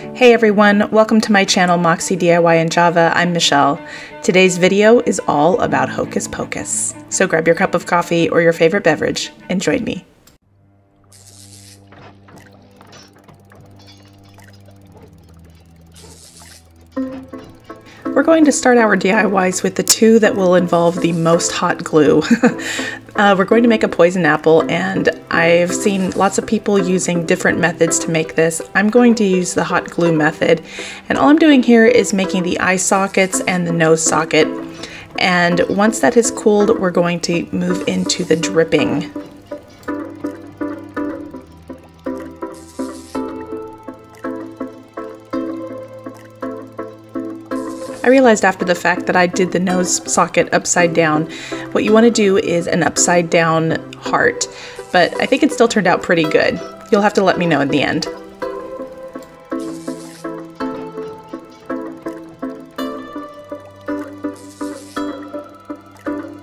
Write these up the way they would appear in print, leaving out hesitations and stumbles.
Hey everyone, welcome to my channel Moxie DIY in Java. I'm Michelle. Today's video is all about Hocus Pocus. So grab your cup of coffee or your favorite beverage and join me. We're going to start our DIYs with the two that will involve the most hot glue. We're going to make a poison apple, and I've seen lots of people using different methods to make this. I'm going to use the hot glue method, and all I'm doing here is making the eye sockets and the nose socket. And once that has cooled, we're going to move into the dripping. I realized after the fact that I did the nose socket upside down. What you want to do is an upside down heart, but I think it still turned out pretty good. You'll have to let me know in the end.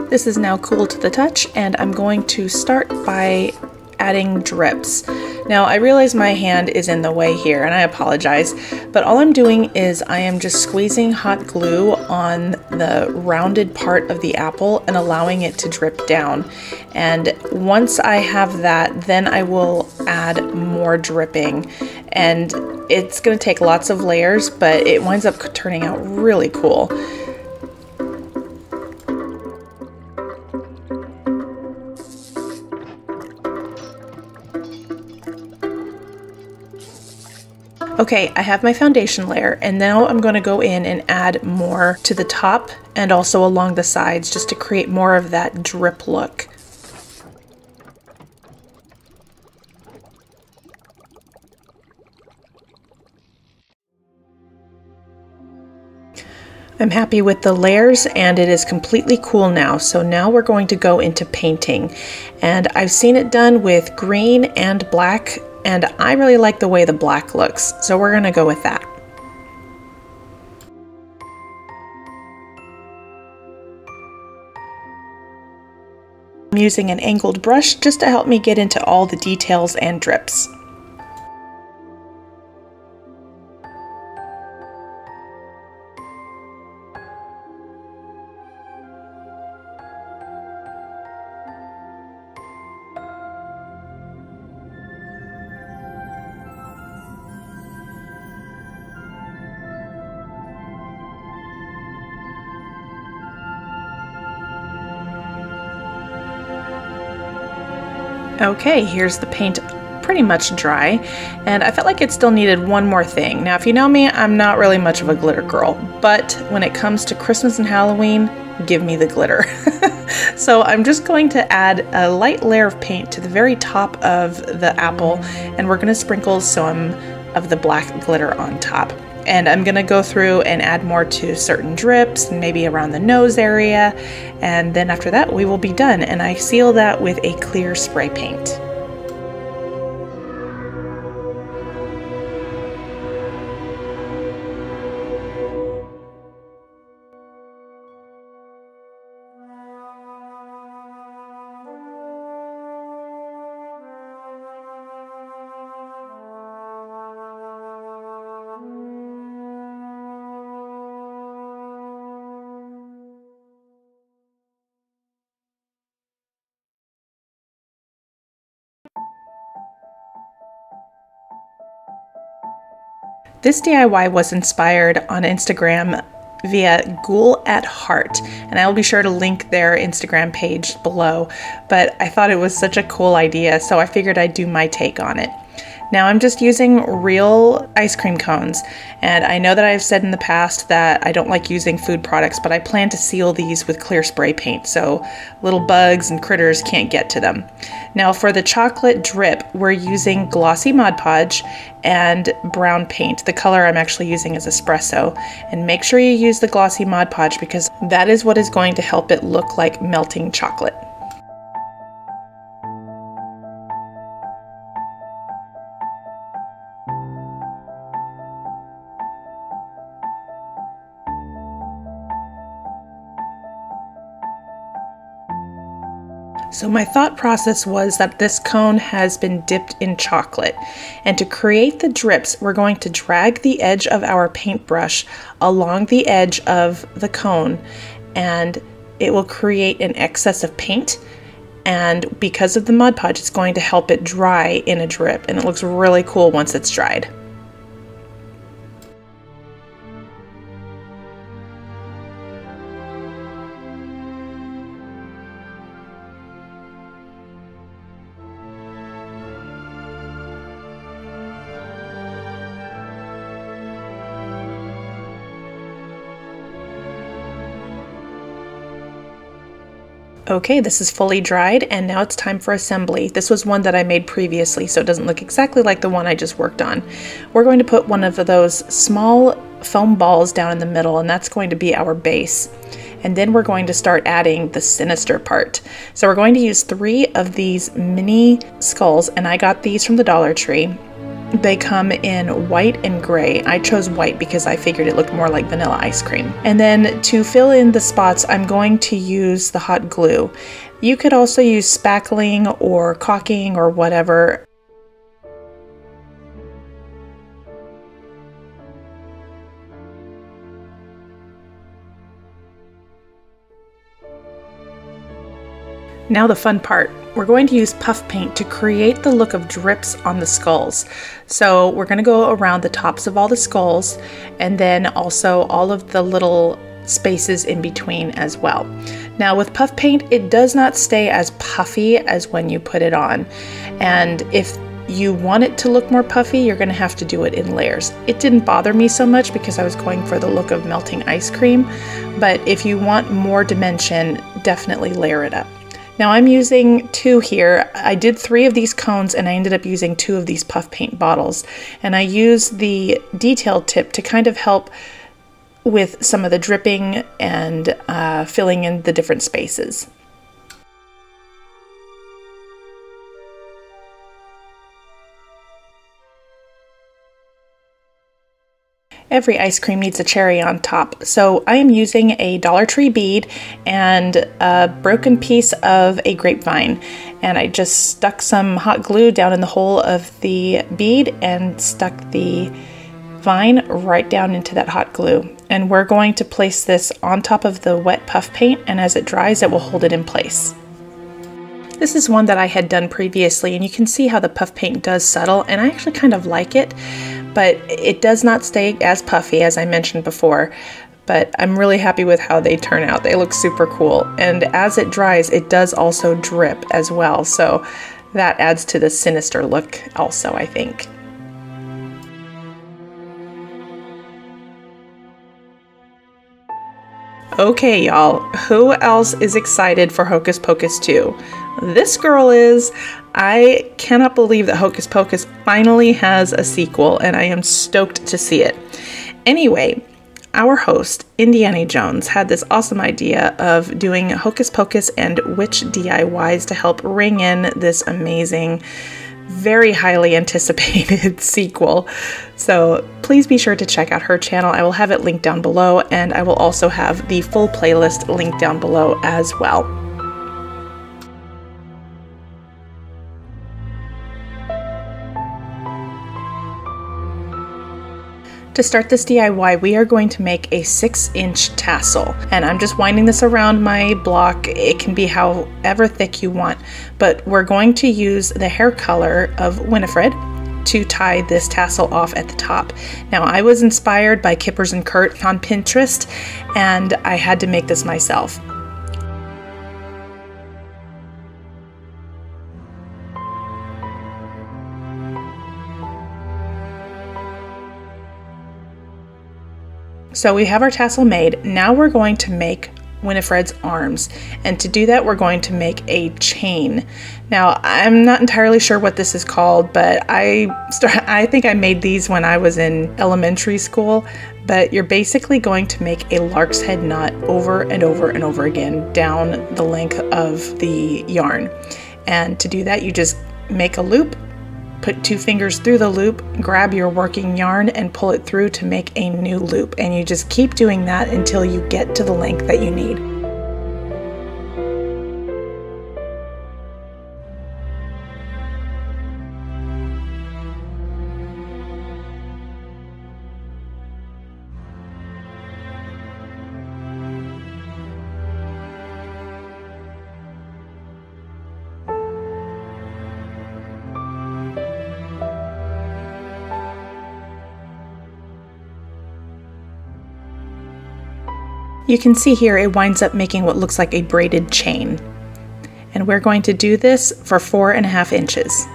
This is now cool to the touch, and I'm going to start by adding drips. Now I realize my hand is in the way here and I apologize, but all I'm doing is I am just squeezing hot glue on the rounded part of the apple and allowing it to drip down. And once I have that, then I will add more dripping. And it's going to take lots of layers, but it winds up turning out really cool. Okay, I have my foundation layer, and now I'm going to go in and add more to the top and also along the sides just to create more of that drip look. I'm happy with the layers, and it is completely cool now. So now we're going to go into painting, and I've seen it done with green and black, and I really like the way the black looks, so we're gonna go with that. I'm using an angled brush just to help me get into all the details and drips. Okay, here's the paint pretty much dry, and I felt like it still needed one more thing. Now, if you know me, I'm not really much of a glitter girl, but when it comes to Christmas and Halloween, give me the glitter. So I'm just going to add a light layer of paint to the very top of the apple, and we're going to sprinkle some of the black glitter on top. And I'm gonna go through and add more to certain drips, and maybe around the nose area. And then after that, we will be done. And I seal that with a clear spray paint. This DIY was inspired on Instagram via Ghoul at Heart, and I will be sure to link their Instagram page below, but I thought it was such a cool idea, so I figured I'd do my take on it. Now I'm just using real ice cream cones, and I know that I've said in the past that I don't like using food products, but I plan to seal these with clear spray paint so little bugs and critters can't get to them. Now for the chocolate drip, we're using glossy Mod Podge and brown paint. The color I'm actually using is espresso, and make sure you use the glossy Mod Podge because that is what is going to help it look like melting chocolate. So my thought process was that this cone has been dipped in chocolate, and to create the drips, we're going to drag the edge of our paintbrush along the edge of the cone, and it will create an excess of paint. And because of the Mod Podge, it's going to help it dry in a drip, and it looks really cool once it's dried. Okay, this is fully dried, and now it's time for assembly. This was one that I made previously, so it doesn't look exactly like the one I just worked on. We're going to put one of those small foam balls down in the middle, and that's going to be our base. And then we're going to start adding the sinister part. So we're going to use 3 of these mini skulls, and I got these from the Dollar Tree. They come in white and gray. I chose white because I figured it looked more like vanilla ice cream. And then to fill in the spots, I'm going to use the hot glue. You could also use spackling or caulking or whatever. Now the fun part. We're going to use puff paint to create the look of drips on the skulls. So we're going to go around the tops of all the skulls, and then also all of the little spaces in between as well. Now with puff paint, it does not stay as puffy as when you put it on. And if you want it to look more puffy, you're going to have to do it in layers. It didn't bother me so much because I was going for the look of melting ice cream. But if you want more dimension, definitely layer it up. Now I'm using 2 here. I did 3 of these cones, and I ended up using 2 of these puff paint bottles. And I used the detail tip to kind of help with some of the dripping and filling in the different spaces. Every ice cream needs a cherry on top, so I am using a Dollar Tree bead and a broken piece of a grapevine, and I just stuck some hot glue down in the hole of the bead and stuck the vine right down into that hot glue. And we're going to place this on top of the wet puff paint, and as it dries, it will hold it in place. This is one that I had done previously, and you can see how the puff paint does settle, and I actually kind of like it. But it does not stay as puffy as I mentioned before, but I'm really happy with how they turn out. They look super cool, and as it dries, it does also drip as well, so that adds to the sinister look also, I think. Okay, y'all, who else is excited for Hocus Pocus 2? This girl is. I cannot believe that Hocus Pocus finally has a sequel, and I am stoked to see it. Anyway, our host, Indiana Jones, had this awesome idea of doing Hocus Pocus and Witch DIYs to help ring in this amazing, very highly anticipated sequel. So please be sure to check out her channel. I will have it linked down below, and I will also have the full playlist linked down below as well. To start this DIY, we are going to make a 6-inch tassel, and I'm just winding this around my block. It can be however thick you want, but we're going to use the hair color of Winifred to tie this tassel off at the top. Now, I was inspired by Kippers and Kurt on Pinterest, and I had to make this myself. So we have our tassel made. Now we're going to make Winifred's arms, and to do that we're going to make a chain. Now I'm not entirely sure what this is called, but I think I made these when I was in elementary school, but you're basically going to make a lark's head knot over and over and over again down the length of the yarn. And to do that, you just make a loop, put 2 fingers through the loop, grab your working yarn and pull it through to make a new loop, and you just keep doing that until you get to the length that you need. You can see here it winds up making what looks like a braided chain. And we're going to do this for 4.5 inches.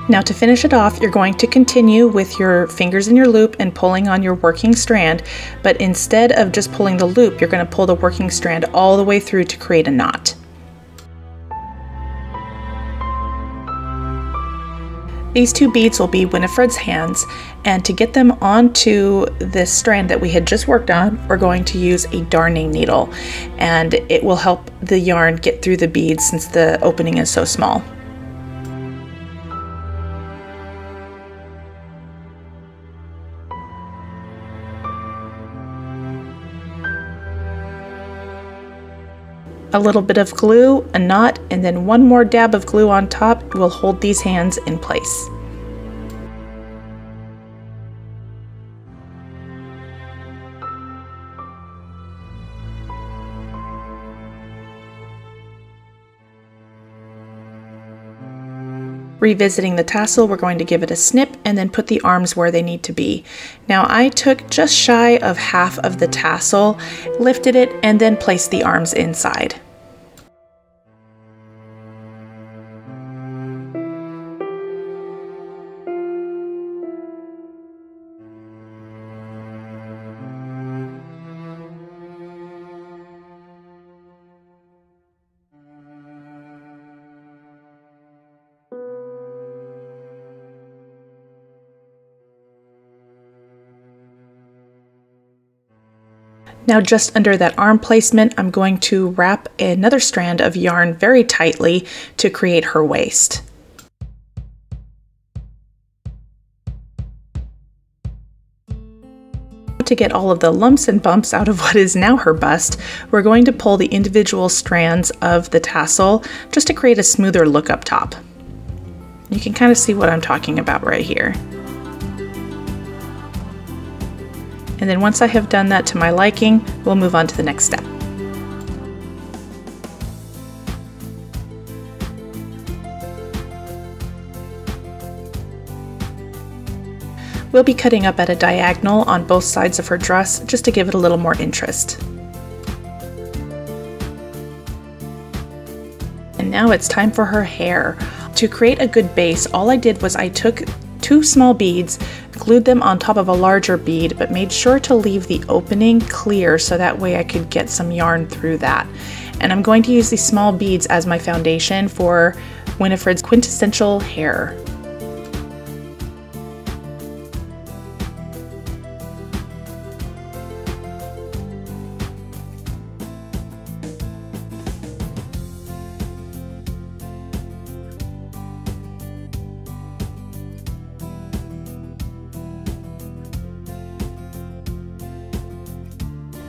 Now to finish it off, you're going to continue with your fingers in your loop and pulling on your working strand, but instead of just pulling the loop, you're going to pull the working strand all the way through to create a knot. These 2 beads will be Winifred's hands, and to get them onto this strand that we had just worked on, we're going to use a darning needle, and it will help the yarn get through the beads since the opening is so small. A little bit of glue, a knot, and then 1 more dab of glue on top will hold these hands in place. Revisiting the tassel, we're going to give it a snip and then put the arms where they need to be. Now I took just shy of half of the tassel, lifted it, and then placed the arms inside. Now just under that arm placement, I'm going to wrap another strand of yarn very tightly to create her waist. To get all of the lumps and bumps out of what is now her bust, we're going to pull the individual strands of the tassel just to create a smoother look up top. You can kind of see what I'm talking about right here. And then once I have done that to my liking, we'll move on to the next step. We'll be cutting up at a diagonal on both sides of her dress just to give it a little more interest. And now it's time for her hair. To create a good base, all I did was I took 2 small beads, glued them on top of a larger bead, but made sure to leave the opening clear so that way I could get some yarn through that. And I'm going to use these small beads as my foundation for Winifred's quintessential hair.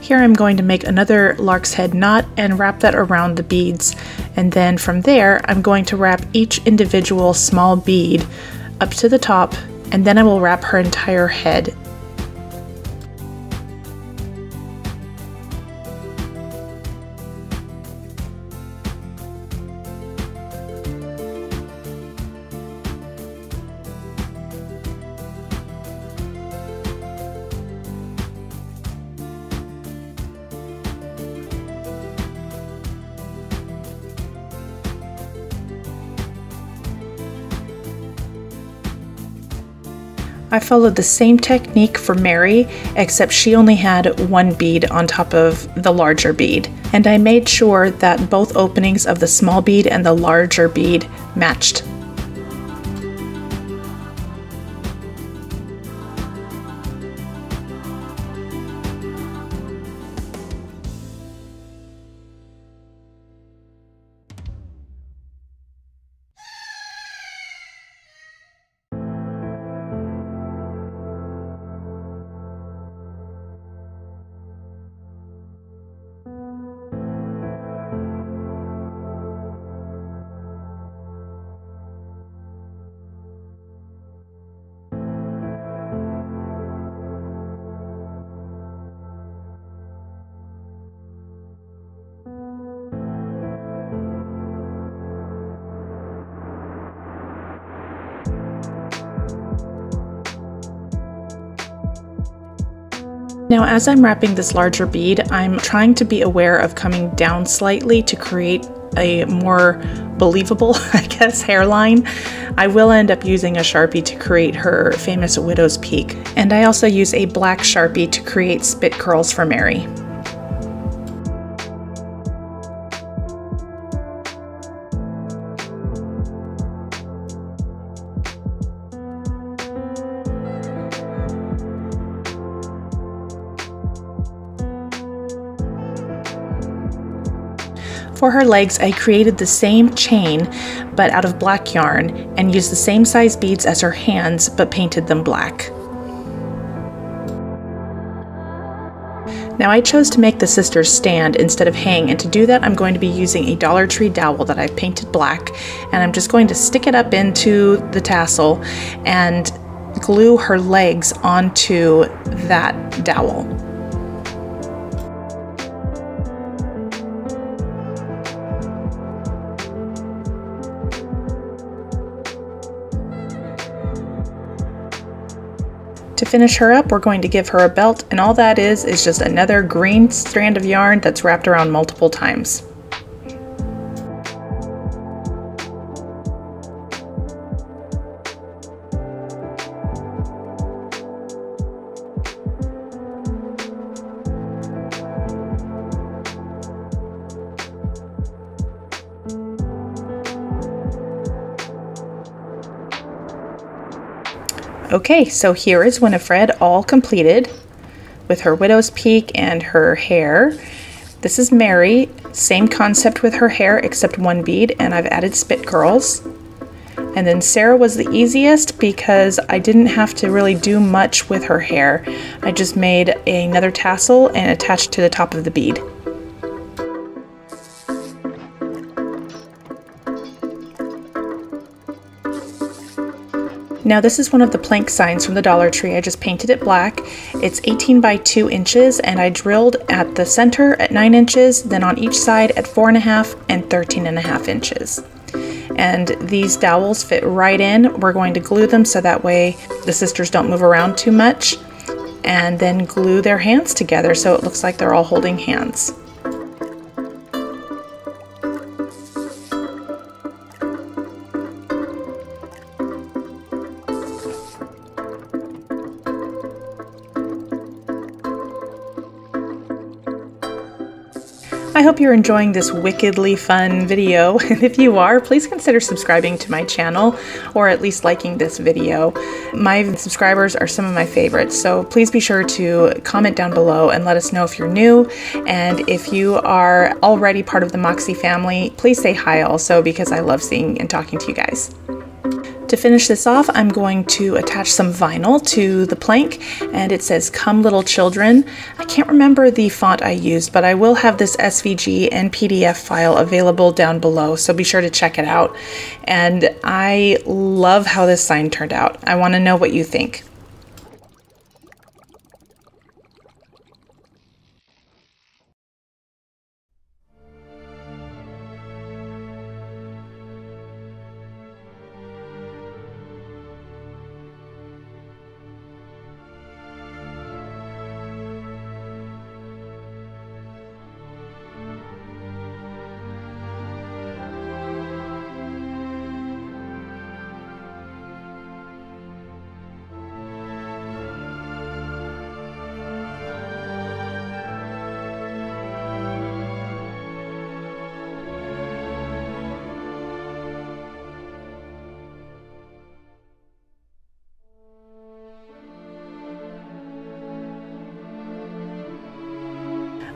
Here I'm going to make another lark's head knot and wrap that around the beads, and then from there I'm going to wrap each individual small bead up to the top, and then I will wrap her entire head. I followed the same technique for Mary, except she only had 1 bead on top of the larger bead. And I made sure that both openings of the small bead and the larger bead matched. Now, as I'm wrapping this larger bead, I'm trying to be aware of coming down slightly to create a more believable, I guess, hairline. I will end up using a Sharpie to create her famous widow's peak. And I also use a black Sharpie to create spit curls for Mary. For her legs, I created the same chain, but out of black yarn, and used the same size beads as her hands, but painted them black. Now I chose to make the sisters stand instead of hang, and to do that I'm going to be using a Dollar Tree dowel that I've painted black, and I'm just going to stick it up into the tassel and glue her legs onto that dowel. To finish her up, we're going to give her a belt, and all that is just another green strand of yarn that's wrapped around multiple times. Okay, so here is Winifred all completed with her widow's peak and her hair. This is Mary, same concept with her hair except one bead, and I've added spit curls. And then Sarah was the easiest because I didn't have to really do much with her hair. I just made another tassel and attached to the top of the bead. Now this is one of the plank signs from the Dollar Tree. I just painted it black. It's 18 by 2 inches, and I drilled at the center at 9 inches, then on each side at 4.5 and 13.5 inches. And these dowels fit right in. We're going to glue them so that way the sisters don't move around too much, and then glue their hands together so it looks like they're all holding hands. I hope you're enjoying this wickedly fun video, and if you are, please consider subscribing to my channel, or at least liking this video. My subscribers are some of my favorites, so please be sure to comment down below and let us know if you're new, and if you are already part of the Moxie family, please say hi also, because I love seeing and talking to you guys. To finish this off, I'm going to attach some vinyl to the plank, and it says "Come Little Children." I can't remember the font I used, but I will have this SVG and PDF file available down below, so be sure to check it out. And I love how this sign turned out. I want to know what you think.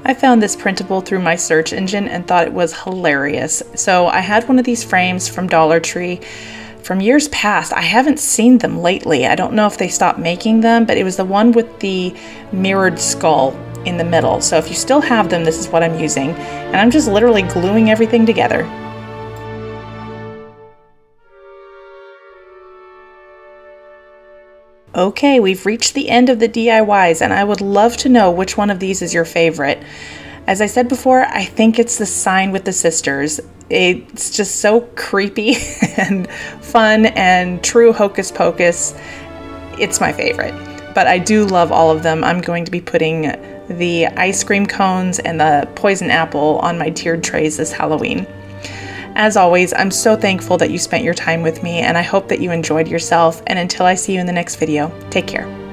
I found this printable through my search engine and thought it was hilarious. So I had one of these frames from Dollar Tree from years past. I haven't seen them lately. I don't know if they stopped making them, but it was the one with the mirrored skull in the middle. So if you still have them, this is what I'm using. And I'm just literally gluing everything together. Okay, we've reached the end of the DIYs, and I would love to know which one of these is your favorite. As I said before, I think it's the sign with the sisters. It's just so creepy and fun and true Hocus Pocus. It's my favorite. but I do love all of them. I'm going to be putting the ice cream cones and the poison apple on my tiered trays this Halloween. As always, I'm so thankful that you spent your time with me, and I hope that you enjoyed yourself. And until I see you in the next video, take care.